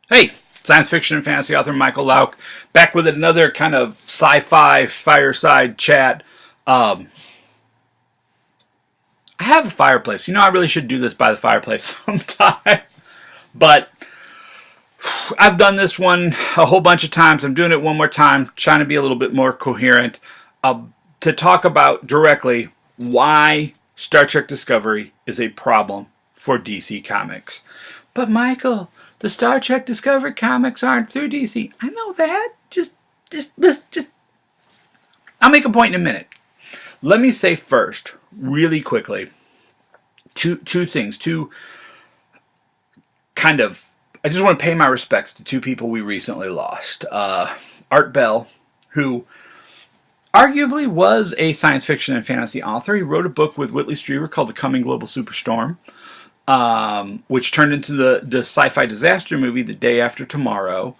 Hey, science fiction and fantasy author Michael Lauk, back with another kind of sci-fi fireside chat. Um, I have a fireplace. I really should do this by the fireplace sometime. But I've done this one a whole bunch of times. I'm doing it one more time, trying to be a little bit more coherent. To talk about directly why Star Trek Discovery is a problem for DC Comics. But Michael, the Star Trek Discovery comics aren't through DC. I know that. Just. I'll make a point in a minute. Let me say first, really quickly, two things. Two kind of. I just want to pay my respects to two people we recently lost. Art Bell, who arguably was a science fiction and fantasy author. He wrote a book with Whitley Strieber called The Coming Global Superstorm, which turned into the sci-fi disaster movie The Day After Tomorrow,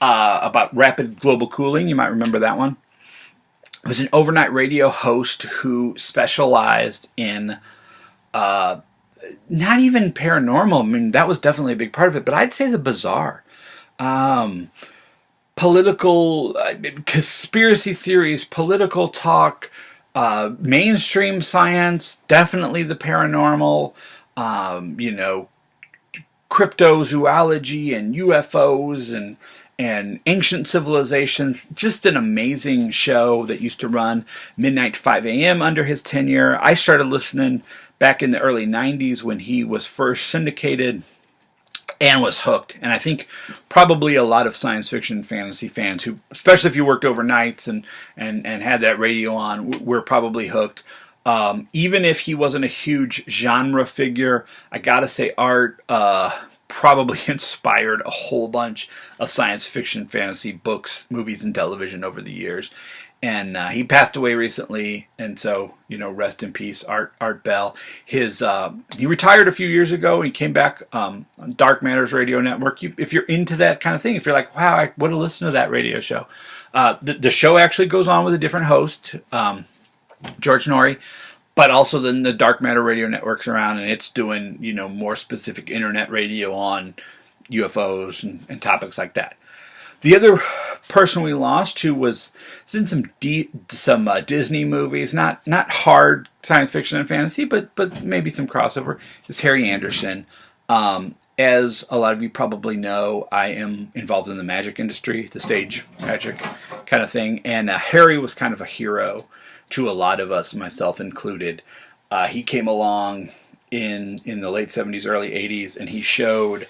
about rapid global cooling. You might remember that one. He was an overnight radio host who specialized in not even paranormal. I mean, that was definitely a big part of it, but I'd say the bizarre. Political conspiracy theories, political talk, mainstream science, definitely the paranormal, cryptozoology and UFOs and ancient civilizations. Just an amazing show that used to run midnight to 5 a.m. under his tenure. I started listening back in the early 90s when he was first syndicated and was hooked. And I think probably a lot of science fiction and fantasy fans who, especially if you worked overnights and had that radio on, were probably hooked. Even if he wasn't a huge genre figure, I gotta say Art probably inspired a whole bunch of science fiction, fantasy books, movies, and television over the years. And he passed away recently, and so rest in peace, Art Bell. He retired a few years ago. He came back on Dark Matters Radio Network. If you're into that kind of thing, if you're like, wow, I would have listened to that radio show. The show actually goes on with a different host, George Norrie, but also then the Dark Matter Radio Network's around, and it's doing more specific internet radio on UFOs and topics like that. The other person we lost who was in some Disney movies, not hard science fiction and fantasy, but maybe some crossover, is Harry Anderson. As a lot of you probably know, I am involved in the magic industry, the stage magic kind of thing, and Harry was kind of a hero to a lot of us, myself included. He came along in the late 70s, early 80s, and he showed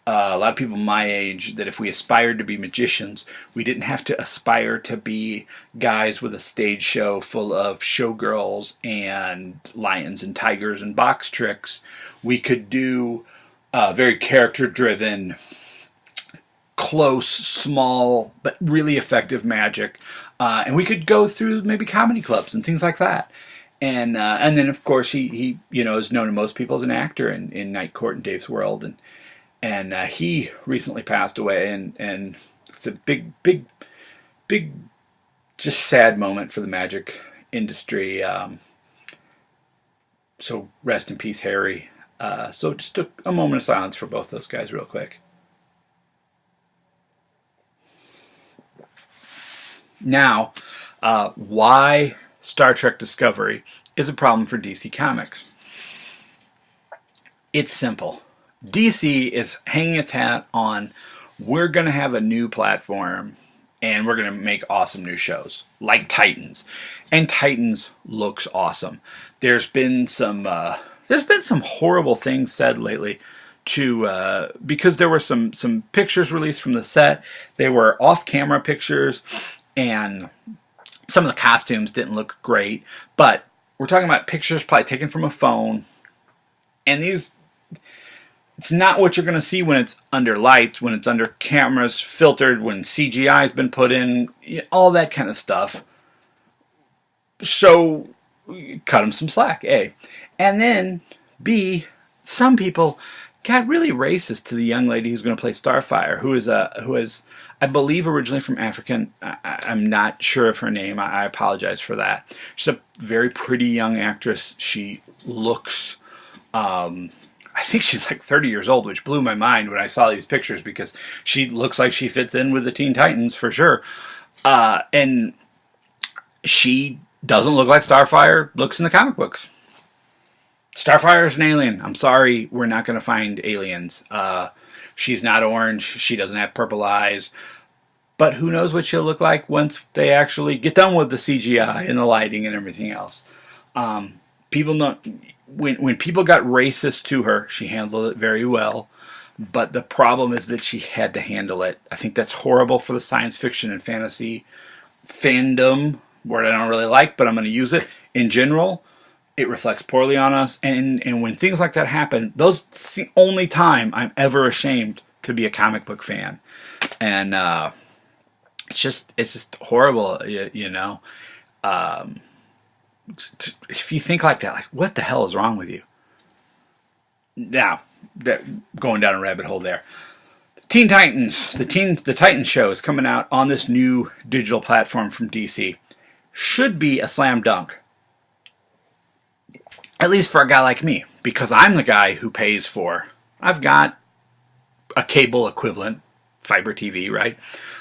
a lot of people my age that if we aspired to be magicians, we didn't have to aspire to be guys with a stage show full of showgirls and lions and tigers and box tricks. We could do very character-driven, close, small, but really effective magic. And we could go through maybe comedy clubs and things like that. And then, of course, he is known to most people as an actor in Night Court and Dave's World. And he recently passed away, and it's a big, just sad moment for the magic industry. So rest in peace, Harry. So just a moment of silence for both those guys real quick. Now, why Star Trek Discovery is a problem for DC Comics. It's simple. DC is hanging its hat on, we're going to have a new platform and we're going to make awesome new shows like Titans. And Titans looks awesome. There's been some horrible things said lately because there were some pictures released from the set. They were off-camera pictures and some of the costumes didn't look great, but we're talking about pictures probably taken from a phone, and it's not what you're going to see when it's under lights, when it's under cameras, filtered, when CGI has been put in, all that kind of stuff. So, cut them some slack, A. And then, B, some people got really racist to the young lady who's going to play Starfire, who is, I believe, originally from Africa. I'm not sure of her name. I apologize for that. She's a very pretty young actress. She looks I think she's like 30 years old, which blew my mind when I saw these pictures because she looks like she fits in with the Teen Titans for sure. And she doesn't look like Starfire looks in the comic books. Starfire is an alien. I'm sorry, we're not going to find aliens. She's not orange. She doesn't have purple eyes. But who knows what she'll look like once they actually get done with the CGI and the lighting and everything else. People know when people got racist to her, she handled it very well. But the problem is that she had to handle it. I think that's horrible for the science fiction and fantasy fandom, word I don't really like, but I'm going to use it. In general, it reflects poorly on us. And when things like that happen, that's the only time I'm ever ashamed to be a comic book fan. And it's just horrible, you know. If you think like that, like, what the hell is wrong with you? Now, going down a rabbit hole there. Teen Titans, the Titans show is coming out on this new digital platform from DC. Should be a slam dunk. At least for a guy like me, because I'm the guy who pays for. I've got a cable equivalent, fiber TV, right?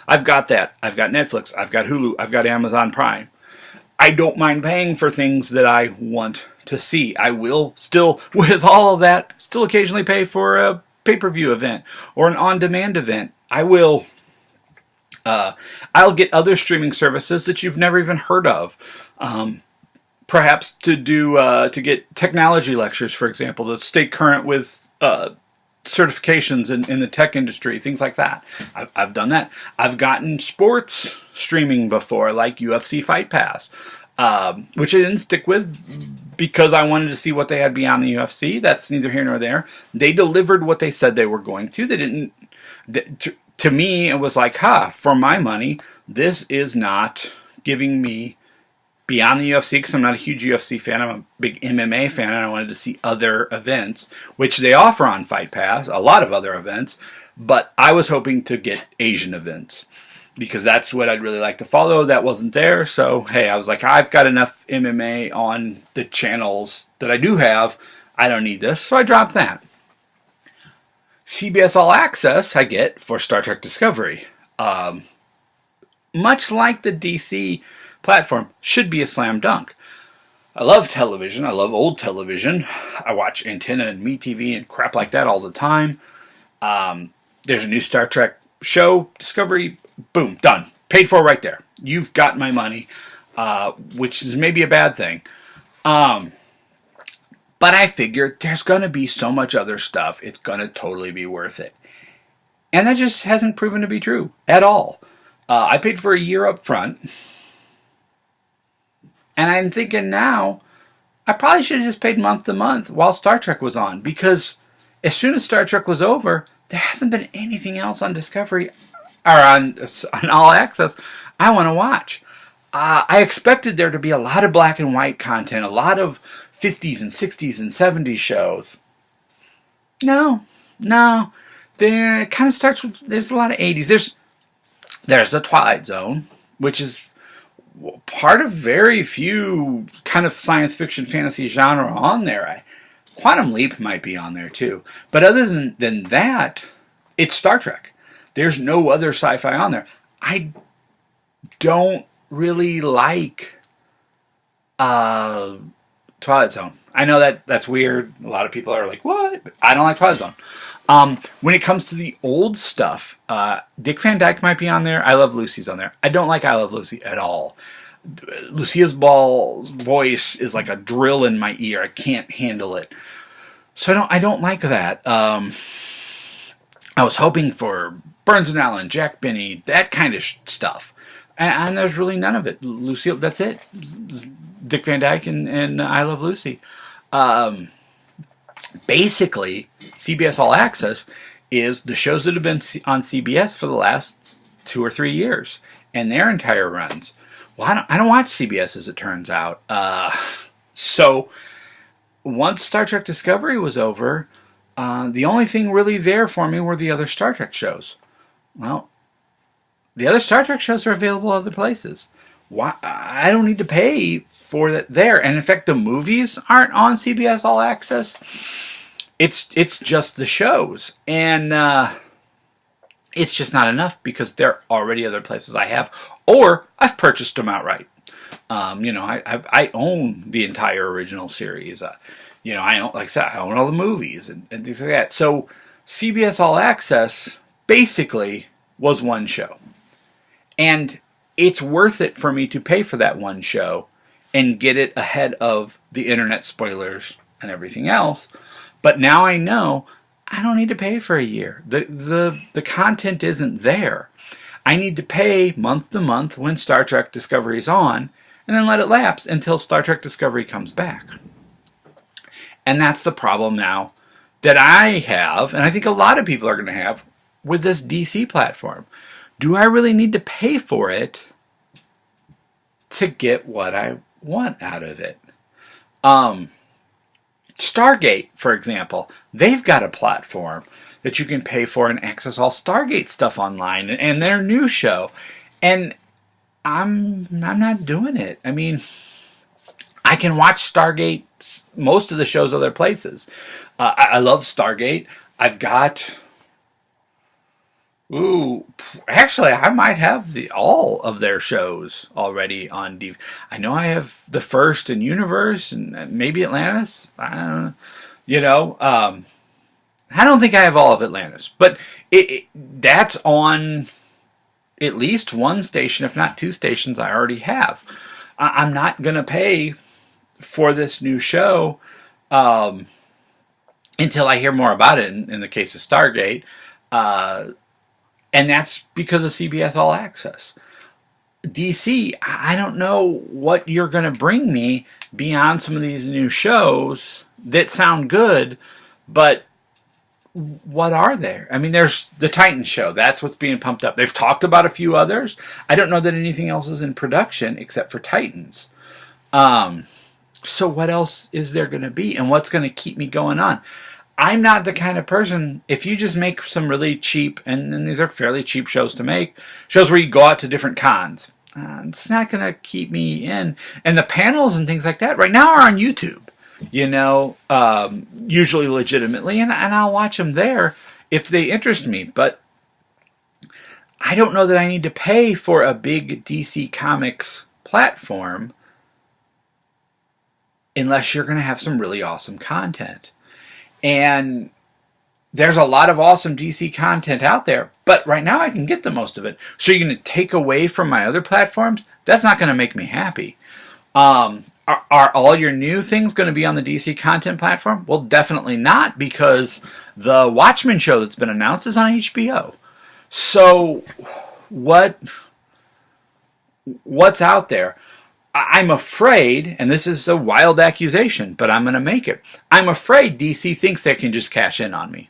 I've got that. I've got Netflix. I've got Hulu. I've got Amazon Prime. I don't mind paying for things that I want to see. I will still, with all of that, still occasionally pay for a pay-per-view event or an on-demand event. I'll get other streaming services that you've never even heard of. Perhaps to get technology lectures, for example, to stay current with certifications in the tech industry, things like that. I've done that. I've gotten sports streaming before, like UFC Fight Pass, which I didn't stick with because I wanted to see what they had beyond the UFC. That's neither here nor there. They delivered what they said they were going to. They didn't. To me, it was like, for my money, this is not giving me beyond the UFC, because I'm not a huge UFC fan. I'm a big MMA fan, and I wanted to see other events, which they offer on Fight Pass, a lot of other events, but I was hoping to get Asian events, because that's what I'd really like to follow. That wasn't there, so hey, I was like, I've got enough MMA on the channels that I do have. I don't need this, so I dropped that. CBS All Access I get for Star Trek Discovery. Much like the DC platform, should be a slam dunk. I love television. I love old television. I watch Antenna and MeTV and crap like that all the time. There's a new Star Trek show, Discovery, boom, done. Paid for right there. You've got my money, which is maybe a bad thing. But I figured there's going to be so much other stuff, it's going to totally be worth it. And that just hasn't proven to be true at all. I paid for a year up front. And I'm thinking now, I probably should have just paid month to month while Star Trek was on. Because as soon as Star Trek was over, there hasn't been anything else on Discovery or on All Access I want to watch. I expected there to be a lot of black and white content, a lot of 50s and 60s and 70s shows. No. There, it kind of starts with, there's a lot of 80s. There's the Twilight Zone, which is part of very few kind of science fiction fantasy genre on there. Quantum Leap might be on there too. But other than that, it's Star Trek. There's no other sci-fi on there. I don't really like Twilight Zone. I know that's weird. A lot of people are like, what? I don't like Twilight Zone. When it comes to the old stuff, Dick Van Dyke might be on there. I Love Lucy's on there. I don't like I Love Lucy at all. Lucia Ball's voice is like a drill in my ear. I can't handle it. So I don't like that. I was hoping for Burns and Allen, Jack Benny, that kind of stuff. And there's really none of it. Lucille, that's it. Dick Van Dyke and I Love Lucy. Basically, CBS All Access is the shows that have been on CBS for the last 2 or 3 years, and their entire runs. Well, I don't watch CBS, as it turns out. So once Star Trek Discovery was over, the only thing really there for me were the other Star Trek shows. Well, the other Star Trek shows are available other places. Why? I don't need to pay for that there. And in fact, the movies aren't on CBS All Access. it's just the shows, and it's just not enough because there are already other places I have, or I've purchased them outright. I own the entire original series. I own, like I said, I own all the movies and things like that. So CBS All Access basically was one show, and it's worth it for me to pay for that one show and get it ahead of the internet spoilers and everything else. But now I know I don't need to pay for a year. The content isn't there. I need to pay month to month when Star Trek Discovery is on, and then let it lapse until Star Trek Discovery comes back. And that's the problem now that I have, and I think a lot of people are going to have, with this DC platform. Do I really need to pay for it to get what I want out of it? Stargate, for example, they've got a platform that you can pay for and access all Stargate stuff online and their new show. And I'm not doing it. I mean, I can watch Stargate, most of the shows other places. I love Stargate. I've got... actually, I might have all of their shows already on DVD. I know I have the first in Universe and maybe Atlantis. I don't know. I don't think I have all of Atlantis, but that's on at least one station, if not two stations, I already have. I'm not going to pay for this new show until I hear more about it, in the case of Stargate. And that's because of CBS All Access. DC, I don't know what you're going to bring me beyond some of these new shows that sound good, but what are there? I mean, there's the Titans show. That's what's being pumped up. They've talked about a few others. I don't know that anything else is in production except for Titans. So what else is there going to be? And what's going to keep me going on? I'm not the kind of person, if you just make some really cheap, and these are fairly cheap shows to make, shows where you go out to different cons, it's not going to keep me in. And the panels and things like that right now are on YouTube, usually legitimately, and I'll watch them there if they interest me. But I don't know that I need to pay for a big DC Comics platform unless you're going to have some really awesome content. And there's a lot of awesome DC content out there, but right now I can get the most of it. So you're going to take away from my other platforms? That's not going to make me happy. Are all your new things going to be on the DC content platform? Well, definitely not, because the Watchmen show that's been announced is on HBO. So what's out there? I'm afraid, and this is a wild accusation, but I'm going to make it. I'm afraid DC thinks they can just cash in on me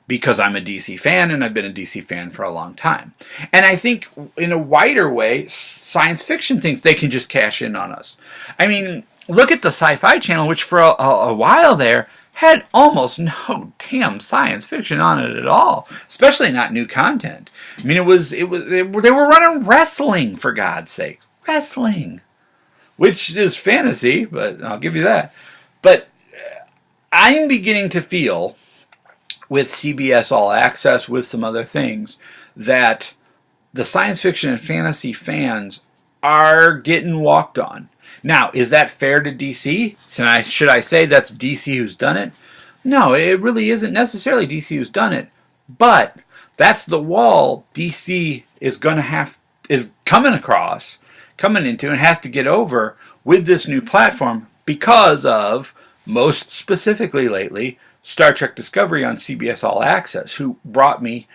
because I'm a DC fan, and I've been a DC fan for a long time. And I think in a wider way, science fiction thinks they can just cash in on us. I mean, look at the Sci-Fi Channel, which for a while there had almost no damn science fiction on it at all, especially not new content. I mean, they were running wrestling, for God's sake. Wrestling. Which is fantasy, but I'll give you that. But I'm beginning to feel, with CBS All Access, with some other things, that the science fiction and fantasy fans are getting walked on. Now, is that fair to DC? Should I say that's DC who's done it? No, it really isn't necessarily DC who's done it. But that's the wall DC is coming into and has to get over with this new platform because of, most specifically lately, Star Trek Discovery on CBS All Access, who brought me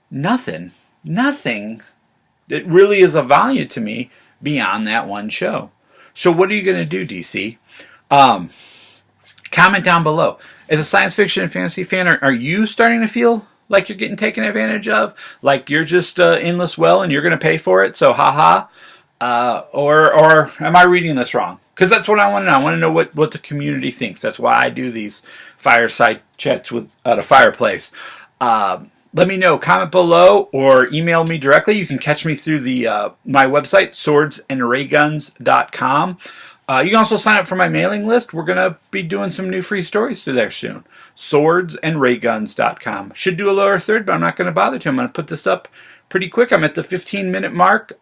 nothing that really is of value to me beyond that one show. So what are you going to do, DC? Comment down below. As a science fiction and fantasy fan, are you starting to feel like you're getting taken advantage of? Like you're just endless well and you're going to pay for it, so haha? Or am I reading this wrong? Because that's what I want to know. I want to know what the community thinks. That's why I do these fireside chats at a fireplace. Let me know. Comment below or email me directly. You can catch me through my website, swordsandrayguns.com. You can also sign up for my mailing list. We're going to be doing some new free stories through there soon. Swordsandrayguns.com. Should do a lower third, but I'm not going to bother to. I'm going to put this up pretty quick. I'm at the 15-minute mark.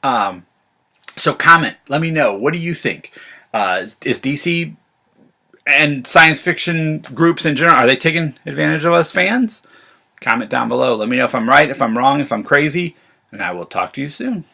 So comment. Let me know. What do you think? Is DC and science fiction groups in general, are they taking advantage of us fans? Comment down below. Let me know if I'm right, if I'm wrong, if I'm crazy, and I will talk to you soon.